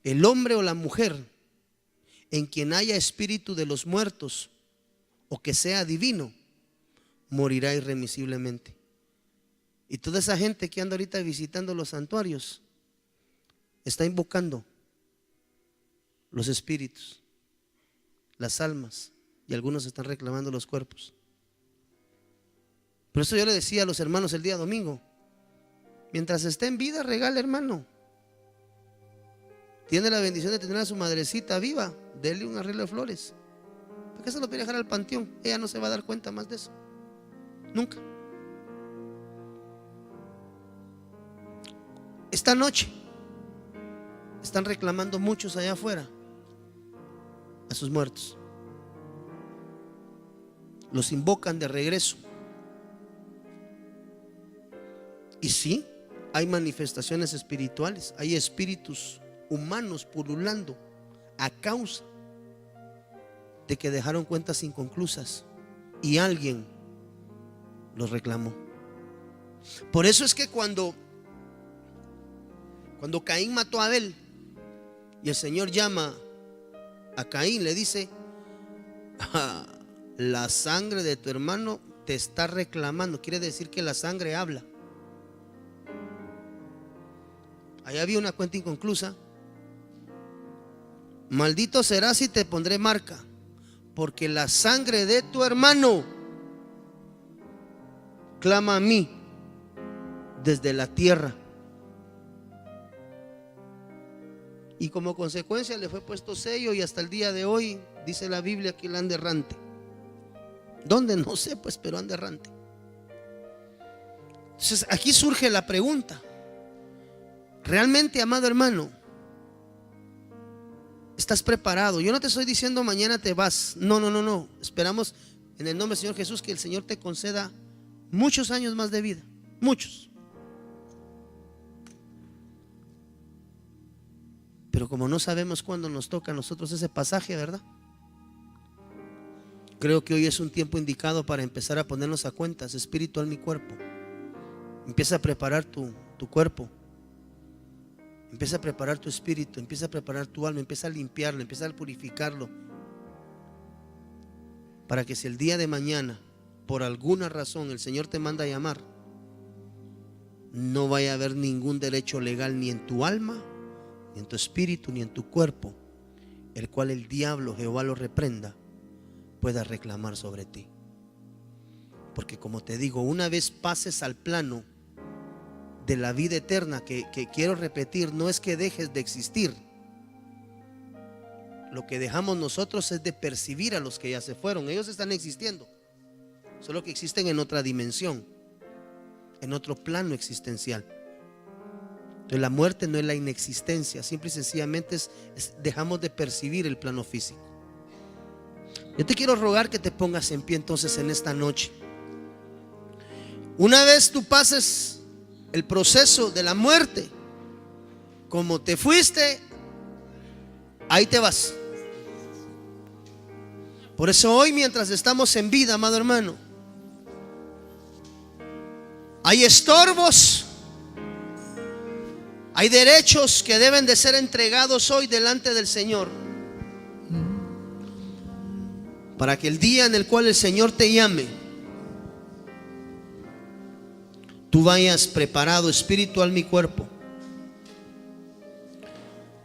El hombre o la mujer en quien haya espíritu de los muertos o que sea divino, morirá irremisiblemente. Y toda esa gente que anda ahorita visitando los santuarios está invocando los espíritus, las almas, y algunos están reclamando los cuerpos. Por eso yo le decía a los hermanos el día domingo, Mientras esté en vida, regale, hermano. Tiene la bendición de tener a su madrecita viva, dele un arreglo de flores. ¿Por qué se lo quiere dejar al panteón? Ella no se va a dar cuenta más de eso, nunca. Esta noche están reclamando muchos allá afuera a sus muertos. Los invocan de regreso. Y sí, hay manifestaciones espirituales, hay espíritus humanos pululando a causa de que dejaron cuentas inconclusas y alguien los reclamó. Por eso es que cuando Caín mató a Abel y el Señor llama a Caín, le dice: la sangre de tu hermano te está reclamando. Quiere decir que la sangre habla. Ahí había una cuenta inconclusa. Maldito serás y te pondré marca, porque la sangre de tu hermano clama a mí desde la tierra. Y como consecuencia le fue puesto sello, y hasta el día de hoy dice la Biblia que él anda errante. ¿Dónde? No sé, pues, pero anda errante. Entonces aquí surge la pregunta: ¿realmente, amado hermano, estás preparado? Yo no te estoy diciendo mañana te vas. No. Esperamos en el nombre del Señor Jesús que el Señor te conceda muchos años más de vida. Muchos. Pero como no sabemos cuándo nos toca a nosotros ese pasaje, ¿verdad? Creo que hoy es un tiempo indicado para empezar a ponernos a cuentas, espíritu, alma y cuerpo. Empieza a preparar tu cuerpo. Empieza a preparar tu espíritu, empieza a preparar tu alma, empieza a limpiarlo, empieza a purificarlo. Para que si el día de mañana, por alguna razón, el Señor te manda a llamar, no vaya a haber ningún derecho legal ni en tu alma, ni en tu espíritu, ni en tu cuerpo, el cual el diablo, Jehová lo reprenda, pueda reclamar sobre ti. Porque como te digo, una vez pases al plano de la vida eterna, que quiero repetir, no es que dejes de existir. Lo que dejamos nosotros es de percibir a los que ya se fueron. Ellos están existiendo, solo que existen en otra dimensión, en otro plano existencial. Entonces la muerte no es la inexistencia, simple y sencillamente dejamos de percibir el plano físico. Yo te quiero rogar que te pongas en pie entonces en esta noche. Una vez tú pases el proceso de la muerte, como te fuiste, ahí te vas. Por eso hoy, mientras estamos en vida, amado hermano, hay estorbos, hay derechos que deben de ser entregados hoy delante del Señor, para que el día en el cual el Señor te llame, tú vayas preparado, espíritu, alma y cuerpo,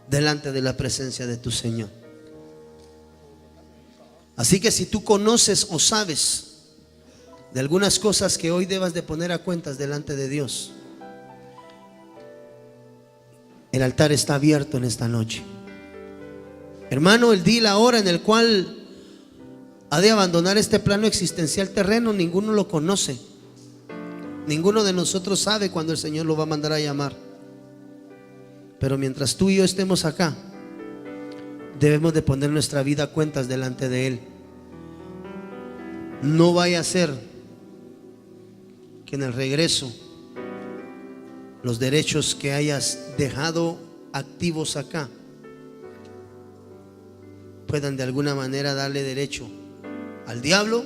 delante de la presencia de tu Señor. Así que si tú conoces o sabes de algunas cosas que hoy debas de poner a cuentas delante de Dios, el altar está abierto en esta noche. Hermano, el día y la hora en el cual ha de abandonar este plano existencial terreno, ninguno lo conoce. Ninguno de nosotros sabe cuándo el Señor lo va a mandar a llamar. Pero mientras tú y yo estemos acá, debemos de poner nuestra vida a cuentas delante de Él. No vaya a ser que en el regreso los derechos que hayas dejado activos acá puedan de alguna manera darle derecho al diablo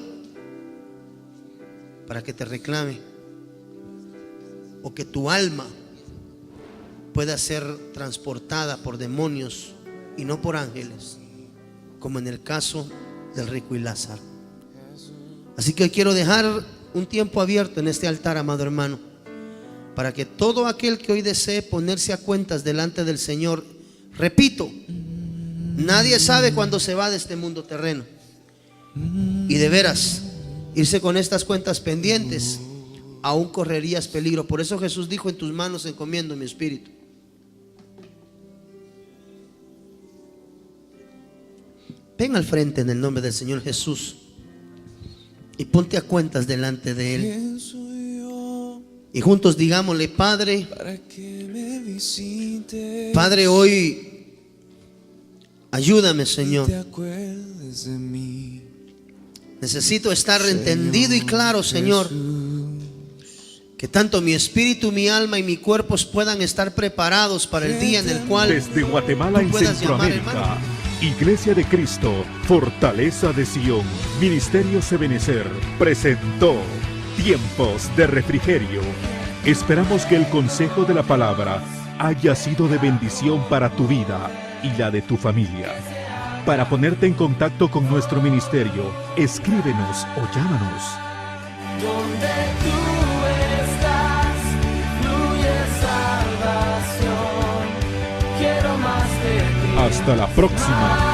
para que te reclame, o que tu alma pueda ser transportada por demonios y no por ángeles, como en el caso del rico y Lázaro. Así que hoy quiero dejar un tiempo abierto en este altar, amado hermano, para que todo aquel que hoy desee ponerse a cuentas delante del Señor, repito, nadie sabe cuándo se va de este mundo terreno, y de veras irse con estas cuentas pendientes aún correrías peligro. Por eso Jesús dijo: en tus manos encomiendo mi espíritu. Ven al frente en el nombre del Señor Jesús y ponte a cuentas delante de Él. Y juntos digámosle: Padre, Padre, hoy ayúdame, Señor. Necesito estar entendido y claro, Señor, que tanto mi espíritu, mi alma y mi cuerpo puedan estar preparados para el día en el cual
Desde Guatemala
tú
en
puedas llamar,
Centroamérica,
hermano.
Iglesia de Cristo, Fortaleza de Sion, Ministerios Ebenecer, presentó Tiempos de Refrigerio. Esperamos que el consejo de la palabra haya sido de bendición para tu vida y la de tu familia. Para ponerte en contacto con nuestro ministerio, escríbenos o llámanos.
Donde tú estás, fluye salvación. Quiero más de ti.
Hasta la próxima.